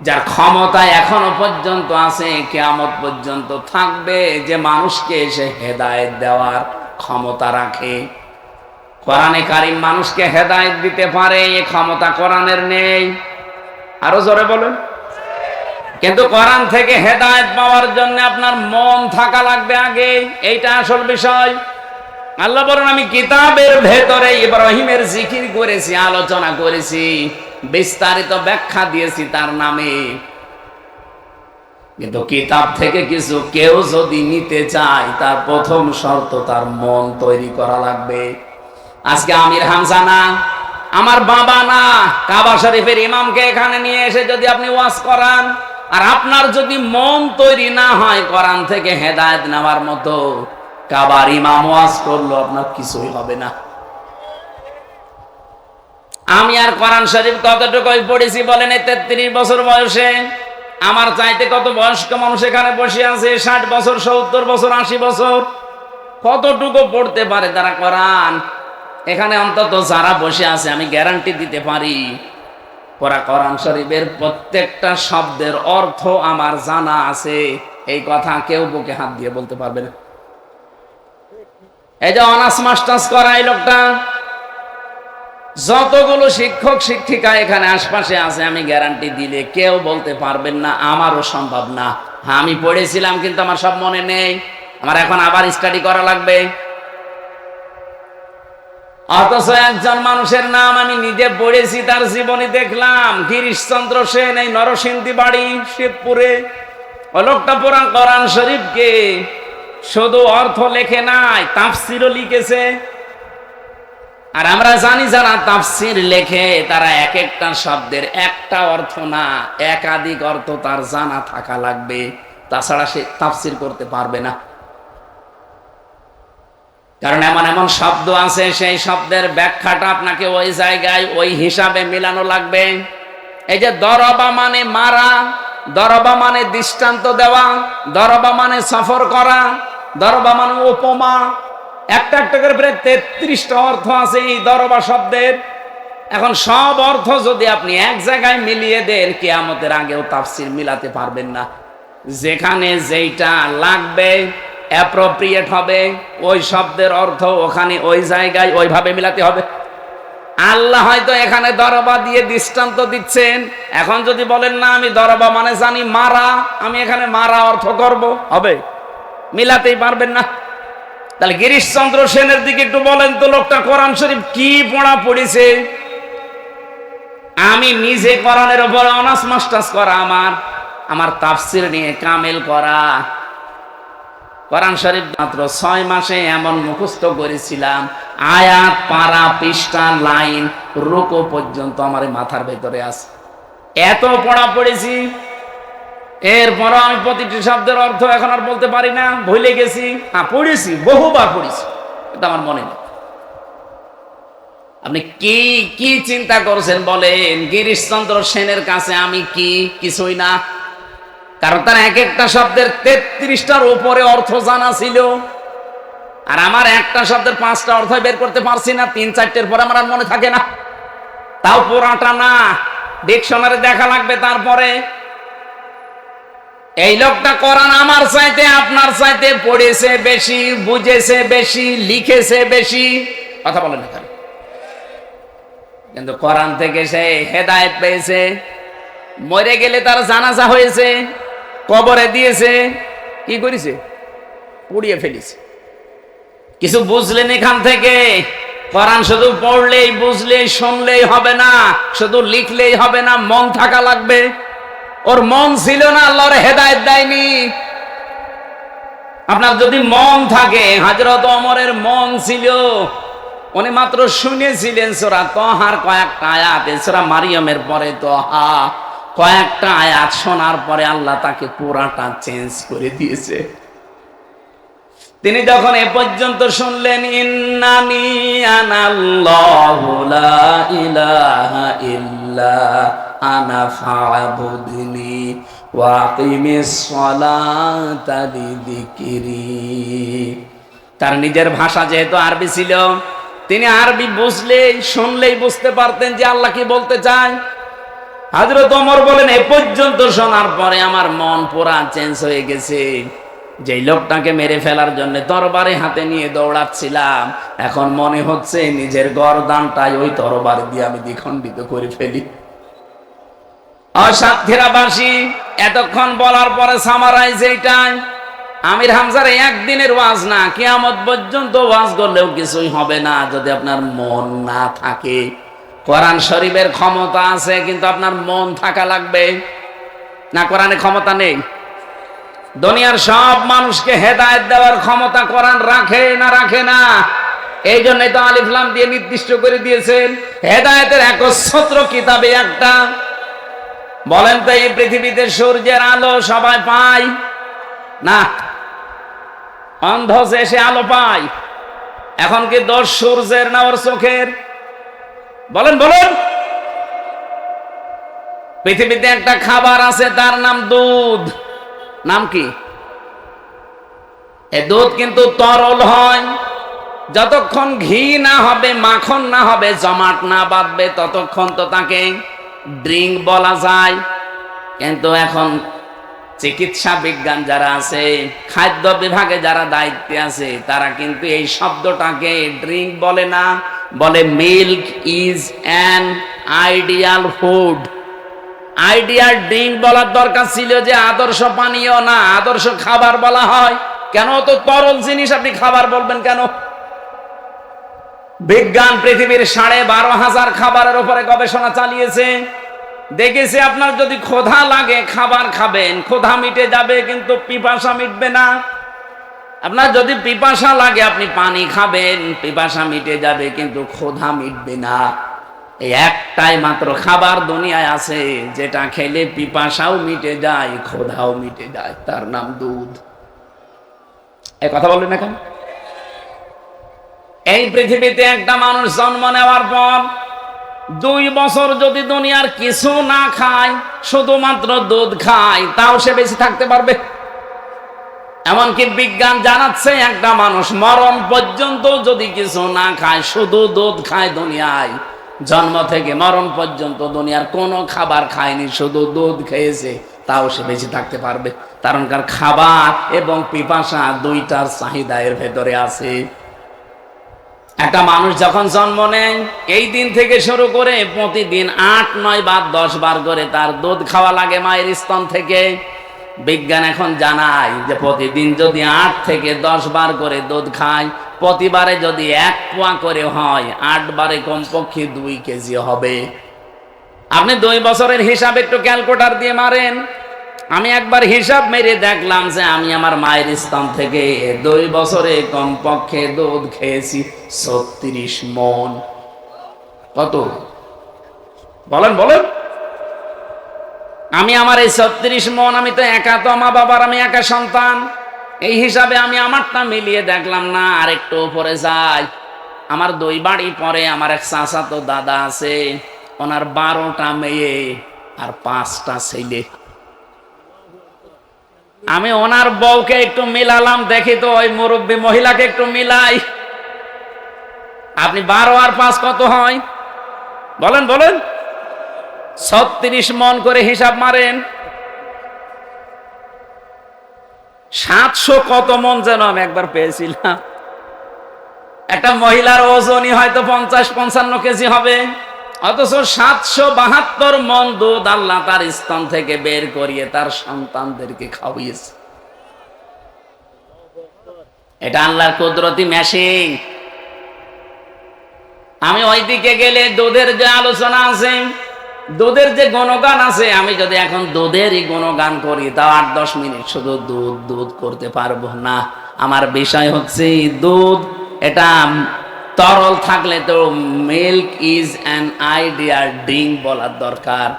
যার ক্ষমতা এখনো পর্যন্ত আছে, কিয়ামত পর্যন্ত থাকবে, যে মানুষকে এসে হেদায়েত দেওয়ার ক্ষমতা রাখে। কোরআনে কারিম মানুষকে হেদায়েত দিতে পারে, এই ক্ষমতা কোরআনের নেই। আরো জোরে বলেন। কিন্তু কোরআন থেকে হেদায়েত পাওয়ার জন্য আপনার মন থাকা লাগবে আগে, এইটা আসল বিষয়। আল্লাহ বলেন আমি কিতাবের ভেতরে ইব্রাহিমের জিকির করেছি, আলোচনা করেছি, বিস্তারিত ব্যাখ্যা দিয়েছি তার নামে। কিন্তু কিতাব থেকে কিছু কেউ যদি নিতে চায়, তার প্রথম শর্ত তার মন তৈরি করা লাগবে। আজকে আমির হামজা না, আমার বাবা না, কাবা শরীফের ইমামকে এখানে নিয়ে এসে যদি আপনি ওয়াজ করান, আর আপনার যদি মন তৈরি না হয় কোরআন থেকে হেদায়েত নেওয়ার মতো, কাবার ইমাম ওয়াজ করলো আপনার কিছুই হবে না। আমি আর কোরআন শরীফ কতটুকুই পড়েছি বলেন? 33 বছর বয়সে। আমার চাইতে কত বয়স্ক মানুষ এখানে বসে আছে, 60 বছর, 70 বছর, 80 বছর। কতটুকু পড়তে পারে তারা কোরআন? এখানে অন্তত যারা বসে আছে, আমি গ্যারান্টি দিতে পারি কোরআন শরীফের প্রত্যেকটা শব্দের অর্থ আমার জানা আছে। এই কথা কেউ বুকে হাত দিয়ে বলতে পারবে না। এই যে অনার্স মাস্টার্স করা এই লোকটা, যতগুলো শিক্ষক শিক্ষিকা এখানে আশপাশে আছে, আমি গ্যারান্টি দিলে কেউ বলতে পারবেন না, আমারও সম্ভব না। হ্যাঁ, আমি পড়েছিলাম কিন্তু আমার সব মনে নেই, আমার এখন আবার স্টাডি করা লাগবে। অথচ একজন মানুষের নাম আমি নিজে পড়েছি, তার জীবনী দেখলাম, গিরিশচন্দ্র সেন, এই নরসিংদী বাড়ি, শিবপুরে। ও লোকটা পুরা কোরআন শরীফকে শুধু অর্থ লেখে নাই, তাফসিরও লিখেছে। আর আমরা জানি যারা তাফসির লেখে, তারা এক একটা শব্দের একটা অর্থ না, একাধিক অর্থ তার জানা থাকা লাগবে, তাছাড়া সে তাফসির করতে পারবে না। কারণ এমন এমন শব্দ আছে, সেই শব্দের ব্যাখ্যাটা আপনাকে ওই জায়গায় ওই হিসাবে মিলানো লাগবে। এই যে দরবা মানে মারা, দরবা মানে দৃষ্টান্ত দেওয়া, দরবা মানে সফর করা, দরবা মানে উপমা, একটা একটা করে প্রায় 33টা অর্থ আছে এই দরবা শব্দের। এখন সব অর্থ যদি আপনি এক জায়গায় মিলিয়ে দেন, কিয়ামতের আগেও তাফসির মিলাতে পারবেন না। যেখানে যেইটা লাগবে, অ্যাপ্রোপ্রিয়েট হবে, ওই শব্দের অর্থ ওখানে ওই জায়গায় ওইভাবে মিলাতে হবে। আল্লাহ হয়তো এখানে দরবা দিয়ে দৃষ্টান্ত দিচ্ছেন, এখন যদি বলেন না আমি দরবা মানে জানি মারা, আমি এখানে মারা অর্থ করব, হবে? মিলাতেই পারবেন না। তাহলে গিরিশচন্দ্র সেনের দিকে একটু বলেন তো, লোকটা কোরআন শরীফ কি পড়া পড়েছে? আমি নিজে কোরআনের উপর অনার্স মাস্টার্স করা, আমার তাফসির নিয়ে কামেল করা, কোরআন শরীফ মাত্র 6 মাসে এমন মুখস্থ করেছিলাম, আয়াত পারা পৃষ্ঠা লাইন রুকু পর্যন্ত আমার মাথার ভেতরে আছে। এত পড়া পড়েছি, এরপর আমি প্রতিটি শব্দের অর্থ এখন আর বলতে পারি না, ভুলে গেছি। পড়েছি, বহুবার পড়েছি, কিন্তু আমার মনে নেই। আপনি কি কি চিন্তা করছেন বলেন? গিরিশচন্দ্র সেনের কাছে আমি কি? কিছুই না। কারণ তার এক একটা শব্দের 33টার উপরে অর্থ জানা ছিল, আর আমার একটা শব্দের 5টা অর্থ বের করতে পারছি না। 3-4টের পরে আমার আর মনে থাকে না, তাও পুরাটা না, ডিকশনারি দেখা লাগবে। তারপরে এই লোকটা কোরআন আমার চাইতে আপনার চাইতে পড়েছে বেশি, বুঝেছে বেশি, লিখেছে বেশি, কথা বলেন না, কিন্তু কোরআন থেকে সে হেদায়েত পেয়েছে। মরে গেলে তার জানাজা হয়েছে, কবরে দিয়েছে, কি করেছে? পুড়িয়ে ফেলেছে। কিছু বুঝলেন এখান থেকে? কোরআন শুধু পড়লেই বুঝলেই শুনলেই হবে না, শুধু লিখলেই হবে না, মন থাকা লাগবে। ওর মন ছিল না, আল্লাহর হেদায়েত দেয়নি। আপনার যদি মন থাকে, হযরত ওমরের মন ছিল, উনি মাত্র শুনেছিলেন সূরা তাহার কয়েকটা আয়াত, সূরা মারিয়ামের পরে তাহা কয়েকটা আয়াত শোনার পরে আল্লাহ তাকে পুরাটা চেঞ্জ করে দিয়েছে। তিনি যখন এ পর্যন্ত শুনলেন, ইন্নানি আনাল্লাহু লা ইলাহা ইল্লা আনা ফা'বুদনি ওয়া আকিমিস সালাতা লিযিকরি। তার নিজের ভাষা যেহেতু আরবি ছিল, তিনি আরবি বুঝলেই শুনলেই বুঝতে পারতেন যে আল্লাহ কি বলতে চায়। হযরত ওমর বলেন, এ পর্যন্ত শোনার পরে আমার মন পুরা চেঞ্জ হয়ে গেছে। যেই লোকটাকে মেরে ফেলার জন্য তরবারি হাতে নিয়ে দৌড়াচ্ছিলাম, এখন মনে হচ্ছে নিজের গর্দানটাই ওই তরবারি দিয়ে আমি দ্বিখণ্ডিত করে ফেলি। সাতক্ষীরাবাসী এতক্ষণ বলার পরে সামারাইজ এইটাই, আমির হামজার একদিনের ওয়াজ না, কিয়ামত পর্যন্ত ওয়াজ করলেও কিছুই হবে না যদি আপনার মন না থাকে। কোরআন শরীফের ক্ষমতা আছে, কিন্তু আপনার মন থাকা লাগবে না। কোরআনে ক্ষমতা নেই। দুনিয়ার সব মানুষকে হেদায়েত দেওয়ার ক্ষমতা কোরআন রাখে না? রাখে না। এই জন্যই তো আলিফ লাম দিয়ে নির্দিষ্ট করে দিয়েছেন, হেদায়েতের একচ্ছত্র কিতাবে একটা। বলেন তো, এই পৃথিবীতে সূর্যের আলো সবাই পায় না? অন্ধ যে সে আলো পায়। এখন কি দোষ সূর্যের না ওর চোখের? বলেন বলেন। পৃথিবীতে একটা খাবার আছে, তার নাম দুধ। নাম কি? এই দুধ কিন্তু তরল হয়। যতক্ষণ ঘি না হবে, মাখন না হবে, জমাট না বাঁধবে, ততক্ষণ তো তাকে ড্রিঙ্ক বলা যায়। কিন্তু এখন চিকিৎসা বিজ্ঞান যারা আছে, খাদ্য বিভাগে যারা দায়িত্বে আছে, তারা কিন্তু এই শব্দটাকে ড্রিঙ্ক বলে না, বলে milk is an ideal food. Ideal drink বলার দরকার ছিল যে আদর্শ পানীয় না, আদর্শ খাবার বলা হয়। কেন? তো তরল জিনিস আপনি খাবার বলবেন কেন? বিজ্ঞান পৃথিবীর 12,500 খাবারের উপরে গবেষণা চালিয়েছে। দেখেছে আপনার যদি ক্ষুধা লাগে খাবার খাবেন, ক্ষুধা মিটে যাবে, কিন্তু পিপাসা মিটবে না। আপনার যদি পিপাসা লাগে আপনি পানি খাবেন, পিপাসা মিটে যাবে, কিন্তু ক্ষুধা মিটবে না। এই একটাই মাত্র খাবার দুনিয়ায় আছে যেটা খেলে পিপাসাও মিটে যায়, ক্ষুধাও মিটে যায়, তার নাম দুধ। এই কথা বললেন না কেন? এই পৃথিবীতে একটা মানুষ জন্ম নেওয়ার পর 2 বছর যদি দুনিয়ার কিছু না খায়, শুধুমাত্র দুধ খায়, তাও সে বেঁচে থাকতে পারবে। এমনকি বিজ্ঞান জানাচ্ছে একটা মানুষ মরণ পর্যন্ত যদি কিছু না খায়, শুধু দুধ খায়, দুনিয়ায় জন্ম থেকে মরণ পর্যন্ত দুনিয়ার কোনো খাবার খায়নি, শুধু দুধ খেয়েছে, তাও সে বেঁচে থাকতে পারবে। কারণ খাবার এবং পিপাসা দুইটার চাহিদা এর ভেতরে আছে। একটা মানুষ যখন জন্ম নেয়, এই দিন থেকে শুরু করে প্রতিদিন 8, 9 বার 10 বার করে তার দুধ খাওয়া লাগে মায়ের স্তন থেকে। বিজ্ঞান এখন জানায় যে প্রতিদিন যদি 8 থেকে 10 বার করে দুধ খায়, প্রতিবারে যদি 1 পোয়া করে হয়, 8 বারে কমপক্ষে 2 কেজি হবে। আপনি 2 বছরের হিসাব একটু ক্যালকুলেটর দিয়ে মারেন। আমি একবার হিসাব মেরে দেখলাম যে আমি আমার মায়ের স্তন থেকে 2 বছরে কমপক্ষে দুধ খেয়েছি 36 মণ। কত বলেন বলেন? আমি আমার এই 36 মণ, আমি তো একা, তো মা বাবার আমি একা সন্তান, এই হিসাবে আমি আমারটা মিলিয়ে দেখলাম না, আর একটু উপরে যাই। আমার 2 বাড়ি পরে আমার এক চাচাতো দাদা আছে, ওনার 12টা মেয়ে আর 5টা ছেলে। আমি ওনার বউকে একটু মিলালাম, দেখি তো ওই মুরব্বী মহিলাকে একটু মিলাই। আপনি 12 আর 5 কত হয় বলেন বলেন? 36 মণ করে হিসাব মারেন। 700 কত মণ যেন আমি একবার পেয়েছিলাম। একটা মহিলার ওজনই হয়তো 50-55 কেজি হবে, অথচ 772 মণ দুধ আল্লাহ তার স্তন থেকে বের করিয়ে তার সন্তানদেরকে খাওয়িয়েছে। এটা আল্লাহর কুদরতি মেশিন। আমি ওইদিকে গেলে দুধের যে আলোচনা আছে, দুধের যে গুণগান আছে, আমি যদি এখন দুধেরই গুণগান করি তাও 8-10 মিনিট শুধু দুধ দুধ করতে পারবো না। আমার বিষয় হচ্ছে দুধ এটা তরল থাকলে তো milk is an ideal drink বলার দরকার।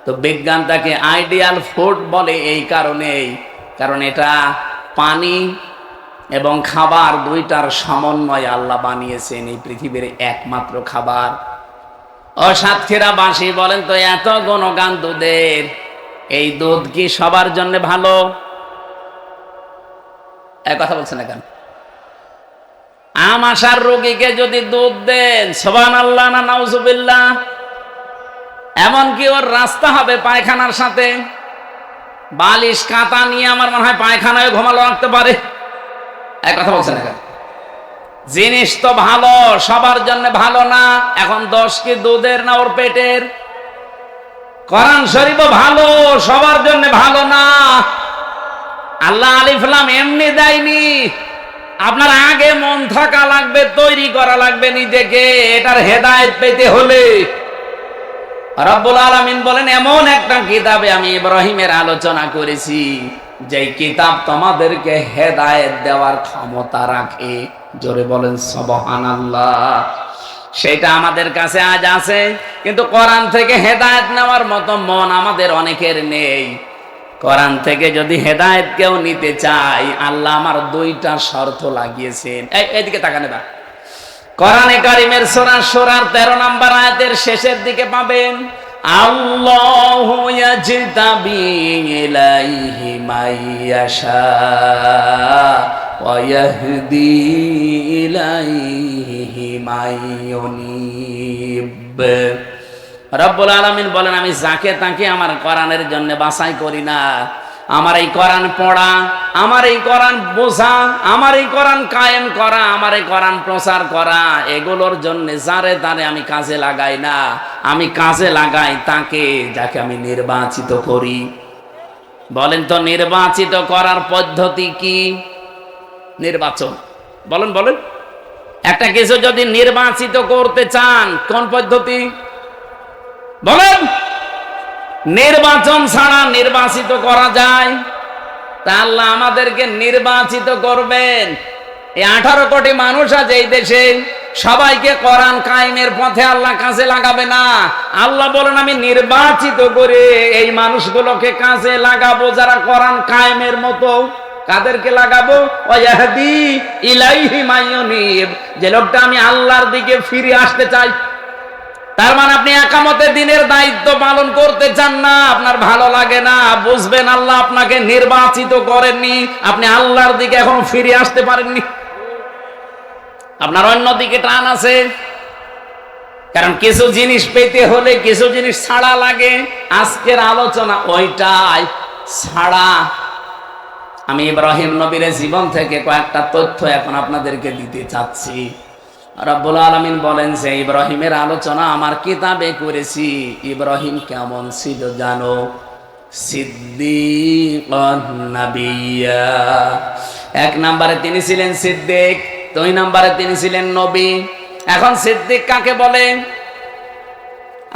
তো বিজ্ঞান তাকে আইডিয়াল ফুড বলে এই কারণেই, কারণ এটা পানি এবং খাবার দুইটার সমন্বয়ে আল্লাহ বানিয়েছেন, এই পৃথিবীর একমাত্র খাবার। ও সাতক্ষীরাবাসী বলেন তো, এত গুণগান দুধের, এই দুধ কি সবার জন্য ভালো? এক কথা বলছেন না কেন? আমাশার রোগীকে যদি দুধ দেন, সুবহানাল্লাহ না নাউজুবিল্লাহ, এমনকি ওর রাস্তা হবে পায়খানার সাথে, বালিশ কাঁথা নিয়ে আমার মনে হয় পায়খানায় ঘুমালো রাখতে পারে। এক কথা বলছেন না কেন? জিনিস তো ভালো, সবার জন্য ভালো না। এখন দোষ কি দুধের না ওর পেটের? কোরআন শরীফও ভালো, সবার জন্য ভালো না। আল্লাহ আলিফ লাম এমনি দেয়নি, আপনার আগে মন থাকা লাগবে, তৈরি করা লাগবে নিজেকে এটার হেদায়েত পেতে হলে। রব্বুল আলামিন বলেন, এমন একটা কিতাবে আমি ইব্রাহিমের আলোচনা করেছি, যে কিতাব তোমাদেরকে হেদায়েত দেওয়ার ক্ষমতা রাখে। জোরে বলেন সুবহানাল্লাহ। সেটা আমাদের কাছে আজ আছে, কিন্তু কোরআন থেকে হেদায়েত নেওয়ার মতো মন আমাদের অনেকের নেই। কোরআন থেকে যদি হেদায়েত কেউ নিতে চায়, আল্লাহ আমার 2টা শর্ত লাগিয়েছেন। এইদিকে তাকান এবার। কোরআনে কারীমের সূরা শুরার 13 নম্বর আয়াতের শেষের দিকে পাবেন, আল্লাহু ইয়াজতাবি ইলাইহি মাইয়াশা ওয়া ইয়াহদি ইলাইহি মাইয়ুনিব। রব্বুল আলামিন বলেন, আমি যাকে তাকে আমার কোরআনের জন্য বাছাই করি না। আমার এই কোরআন পড়া, আমার এই কোরআন বোঝা, আমার এই কোরআন কায়েম করা, আমার এই কোরআন প্রচার করা, এগুলোর জন্য যারে তারে আমি কাজে লাগাই না। আমি কাজে লাগাই তাকে যাকে আমি নির্বাচিত করি। বলেন তো, নির্বাচিত করার পদ্ধতি কি? নির্বাচন। বলেন বলেন, একটা কিছু যদি নির্বাচিত করতে চান কোন পদ্ধতি বলেন? নির্বাচন ছাড়া নির্বাচিত করা যায়? তা আল্লাহ আমাদেরকে নির্বাচিত করবেন। এই 18 কোটি মানুষ আছে এই দেশে, সবাইকে কোরআন কায়েমের পথে আল্লাহ কাজে লাগাবে না। আল্লাহ বলেন, আমি নির্বাচিত করে এই মানুষগুলোকে কাজে লাগাবো যারা কোরআন কায়েমের মতো। কাদেরকে লাগাবো? ওয়াহদি ইলাইহি মাইয়ুনিব, যে লোকটা আমি আল্লাহর দিকে ফিরে আসতে চাই। তার মানে আপনি একামতে দিনের দায়িত্ব পালন করতে চান না, আপনার ভালো লাগে না, বুঝবেন আল্লাহ আপনাকে নির্বাচিত করেননি, আপনি আল্লাহর দিকে এখনো ফিরে আসতে পারেননি, আপনার অন্য দিকে টান আছে। কারণ কিছু জিনিস পেতে হলে কিছু জিনিস ছাড়া লাগে। আজকের আলোচনা ওইটাই ছাড়া। আমি ইব্রাহিম নবীর জীবন থেকে কয়েকটা তথ্য এখন আপনাদেরকে দিতে চাচ্ছি। রব্বুল আলামিন বলেন যে ইব্রাহিমের আলোচনা আমার কিতাবে করেছি। ইব্রাহিম কেমন ছিল জানো? সিদ্দিকুন নাবিয়্যা। 1 নম্বরে তিনি ছিলেন সিদ্দিক, 2 নম্বরে তিনি ছিলেন নবী। এখন সিদ্দিক কাকে বলে?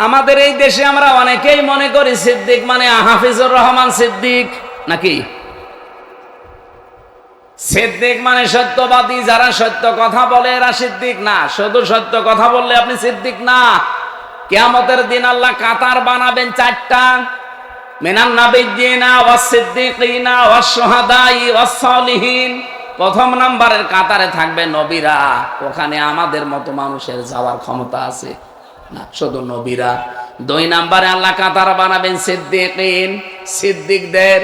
আমাদের এই দেশে আমরা অনেকেই মনে করি সিদ্দিক মানে হাফিজুর রহমান সিদ্দিক, নাকি? সিদ্দিক মানে সত্যবাদী, যারা সত্য কথা বলে এরা সিদ্দিক না। শুধু সত্য কথা বললে আপনি সিদ্দিক না। কিয়ামতের দিন আল্লাহ কাতার বানাবেন 4টা, মিনান নাবিয়্যিনা ওয়াস সিদ্দিকিনা ওয়াস শুহাদাই ওয়াস সালিহিন। প্রথম নাম্বারের কাতারে থাকবে নবীরা। ওখানে আমাদের মতো মানুষের যাওয়ার ক্ষমতা আছে না, শুধু নবীরা। 2 নাম্বারে আল্লাহ কাতার বানাবেন সিদ্দিকিন, সিদ্দিকদের।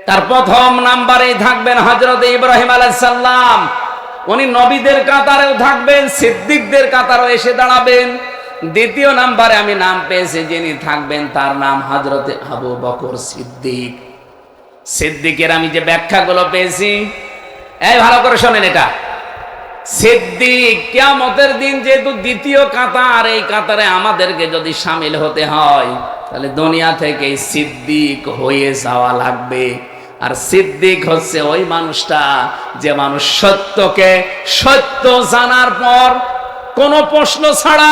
তার প্রথম নাম্বারেই থাকবেন হযরত ইব্রাহিম আলাইহিস সালাম। উনি নবীদের কাতারেও থাকবেন, সিদ্দিকদের কাতারও এসে দাঁড়াবেন। দ্বিতীয় নাম্বারে আমি নাম পেয়েছি, যিনি থাকবেন তার নাম হযরত আবু বকর সিদ্দিক। সিদ্দিকের আমি যে ব্যাখ্যাগুলো পেয়েছি, এই ভালো করে শোনেন। এটা সিদ্দিক কিয়ামতের দিন যেহেতু দ্বিতীয় কাতার, এই কাতারে আমাদেরকে যদি শামিল হতে হয় তাহলে দুনিয়া থেকে সিদ্দিক হয়ে যাওয়া লাগবে। আর সিদ্দিক হচ্ছে ওই মানুষটা যে মানুষ সত্যকে সত্য জানার পর কোনো প্রশ্ন ছাড়া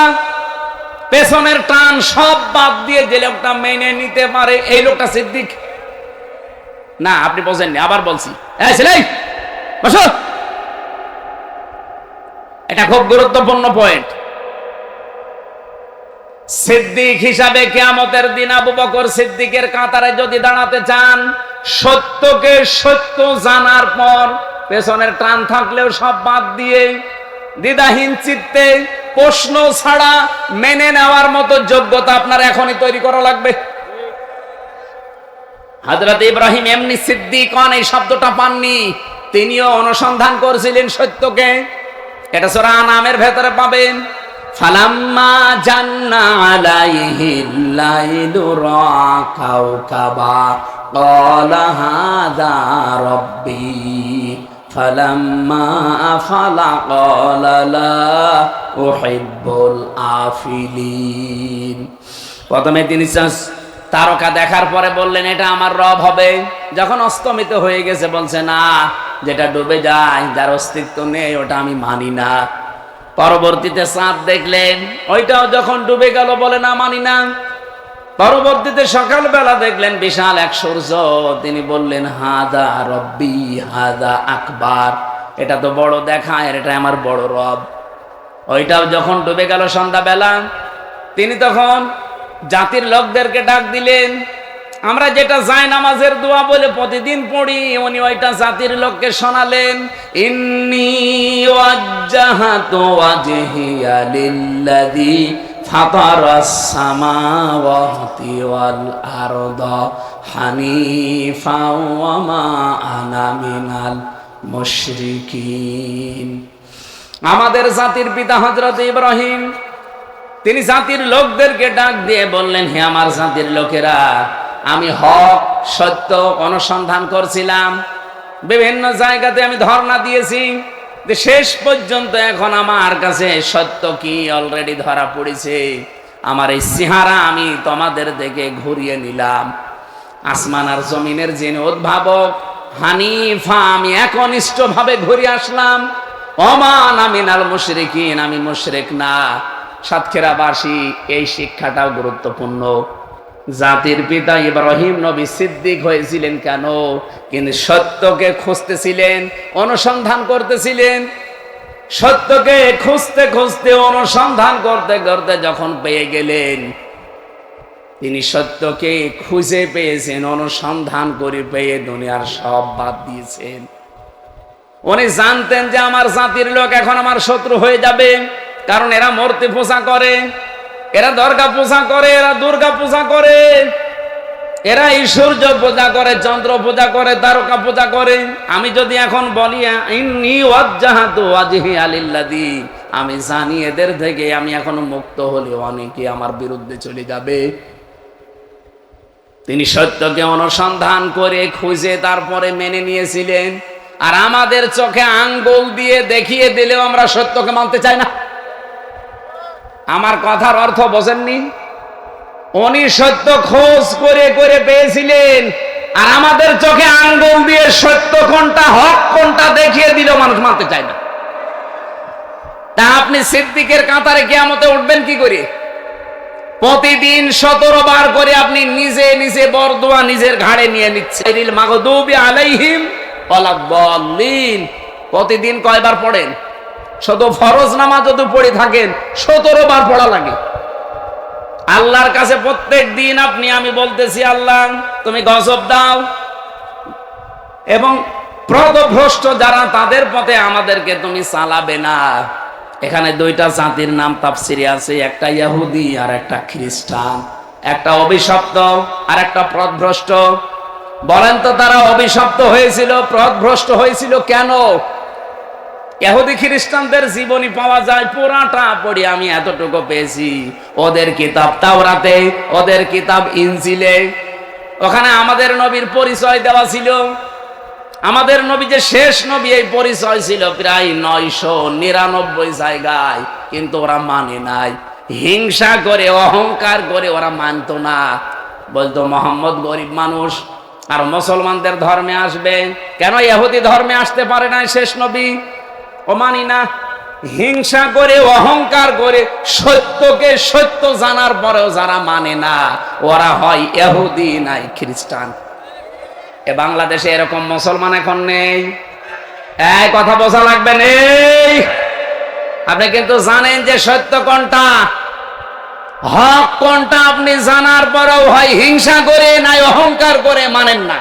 পেছনের টান সব বাদ দিয়ে যে লোকটা মেনে নিতে পারে, এই লোকটা সিদ্দিক না। আপনি বোঝেননি, আবার বলছি। বসো, এটা খুব গুরুত্বপূর্ণ পয়েন্ট। সিদ্দিক হিসাবে কিয়ামতের দিন আবু বকর সিদ্দিকের কাতারে যদি দাঁড়াতে চান, সত্যকে সত্য জানার পর পেছনের টান থাকলেও সব বাদ দিয়ে দ্বিধাহীন চিত্তে প্রশ্ন ছাড়া মেনে নেওয়ার মতো যোগ্যতা আপনার এখনই তৈরি করা লাগবে। হযরত ইব্রাহিম এমনি সিদ্দিক এই শব্দটা পাননি, তিনিও অনুসন্ধান করেছিলেন সত্যকে। এটা সূরা আনামের ভেতরে পাবেন। ফালাম্মা জান্না আলাইহিল লাইলু রা কাওকাবা ক্বালা হাযা রাব্বি ফালাম্মা আফালা ক্বালা লা উহিব্বুল আফিলিন। প্রথমে তিনি তারকা দেখার পরে বললেন এটা আমার রব হবে। যখন অস্তমিত হয়ে গেছে বলছে না, যেটা ডুবে যায়, যার অস্তিত্ব নেই, ওটা আমি মানি না। পরবর্তীতে চাঁদ দেখলেন, ওইটাও যখন ডুবে গেল বলে না, মানি না। পরবর্তীতে সকালবেলা দেখলেন বিশাল এক সূর্য, তিনি বললেন হাদা রব্বি হাদা আকবার, এটা তো বড় দেখায়, এটা আমার বড় রব। ওইটাও যখন ডুবে গেল সন্ধ্যাবেলা, তিনি তখন জাতির লোকদেরকে ডাক দিলেন। আমরা যেটা জায়নামাজের দোয়া বলে প্রতিদিন পড়ি, উনি ওইটা জাতির লোককে শোনালেন। ইন্নী ওয়াজ্জাহাতু ওয়াজহিয়া লিল্লাযী ফাতারাস সামাওয়াতি ওয়াল আরদা হানিফা ওয়া মা আনা মিনাল মুশরিকিন। আমাদের জাতির পিতা হযরত ইব্রাহিম, তিনি জাতির লোকদেরকে ডাক দিয়ে বললেন, হে আমার জাতির লোকেরা, আমি হক সত্য অনুসন্ধান করছিলাম, বিভিন্ন জায়গাতে আমি ধর্ণা দিয়েছি, শেষ পর্যন্ত এখন আমার কাছে সত্য কি অলরেডি ধরা পড়েছে। আমার এই চেহারা আমি তোমাদের দিকে ঘুরিয়ে নিলাম। আসমান আর জমিনের যিনি উদ্ভাবক হানিফা, আমি একনিষ্ঠ ভাবে ঘুরে আসলাম। ওমান মিনাল মুশরিকিন, আমি মুশরিক না। সাতক্ষীরাবাসী, এই শিক্ষাটাও গুরুত্বপূর্ণ। জাতির পিতা ইব্রাহিম নবী সিদ্দিক হয়েছিলেন কেন? কিন্তু সত্যকে খুঁজতেছিলেন, অনুসন্ধান করতেছিলেন। সত্যকে খুঁজতে খুঁজতে, অনুসন্ধান করতে করতে যখন পেয়ে গেলেন, তিনি সত্যকে খুঁজে পেয়েছেন, অনুসন্ধান করে পেয়ে দুনিয়ার সব বাদ দিয়েছেন। উনি জানতেন যে আমার জাতির লোক এখন আমার শত্রু হয়ে যাবে, কারণ এরা মূর্তি পূজা করে, এরা দরগা পূজা করে, এরা দুর্গা পূজা করে, এরা সূর্য পূজা করে, চন্দ্র পূজা করে, তারকা পূজা করে। আমি যদি এখন বলি ইন্নী ওয়াজ্জাহাতু ওয়াজহিয়া লিল্লাযী, আমি জানি এদের থেকে আমি এখন মুক্ত হলে অনেকে আমার বিরুদ্ধে চলে যাবে। তিনি সত্যকে অনুসন্ধান করে খুঁজে তারপরে মেনে নিয়েছিলেন। আর আমাদের চোখে আঙ্গুল দিয়ে দেখিয়ে দিলেও আমরা সত্যকে মানতে চাই না। আমার কথার অর্থ বোঝেননি? উনি সত্য খোঁজ করে করে পেয়েছিলেন, আর আমাদের চোখে আঙ্গুল দিয়ে সত্য কোনটা হক কোনটা দেখিয়ে দিলেও মানুষ মানতে চায় না। তা আপনি সিদ্দিকের কাতারে কিয়ামতে উঠবেন কি করে? প্রতিদিন 17 বার করে আপনি নিজে নিজে বরদোয়া নিজের ঘাড়ে নিয়ে নিচ্ছেন। মাগদুবি আলাইহিম ওয়ালাদ-দাল্লিন। প্রতিদিন কয়বার পড়েন? শুধু ফরজ নামাজ যদি পড়ে থাকেন 17 বার পড়া লাগে। আল্লাহর কাছে প্রত্যেক দিন আমি বলতেছি, আল্লাহ তুমি গজব দাও, এবং পথভ্রষ্ট যারা তাদের পথে আমাদেরকে তুমি চালাবে না। এখানে দুইটা জাতির নাম তাফসিরে আছে, একটা ইহুদি আর একটা খ্রিস্টান, একটা অভিশপ্ত আর একটা পথভ্রষ্ট। বলেন তো তারা অভিশপ্ত হয়েছিল, পথভ্রষ্ট হয়েছিল কেন? ইহুদি খ্রিস্টানদের জীবনী পাওয়া যায়, পুরাটা পড়ি আমি এতটুকু পেয়েছি। ওদের কিতাব তাওরাতে, ওদের কিতাব ইনজিলে, ওখানে আমাদের নবীর পরিচয় দেওয়া ছিল। আমাদের নবী যে শেষ নবী এই পরিচয় ছিল প্রায় 999 জায়গায়, কিন্তু ওরা মানে নাই। হিংসা করে, অহংকার করে ওরা মানতো না। বলতো মোহাম্মদ গরিব মানুষ, আর মুসলমানদের ধর্মে আসবে কেন? ইহুদি ধর্মে আসতে পারে না শেষ নবী, ও মানি না। হিংসা করে, অহংকার করে, সত্যকে সত্য জানার পরেও যারা মানে না, ওরা হয় ইহুদি নাই খ্রিস্টান। এ বাংলাদেশে এরকম মুসলমান এখন নেই। এই কথা বোঝা লাগবে। নেই। আপনি কিন্তু জানেন যে সত্য কোনটা, হক কোনটা, আপনি জানার পরেও হয় হিংসা করে নাই অহংকার করে মানেন না।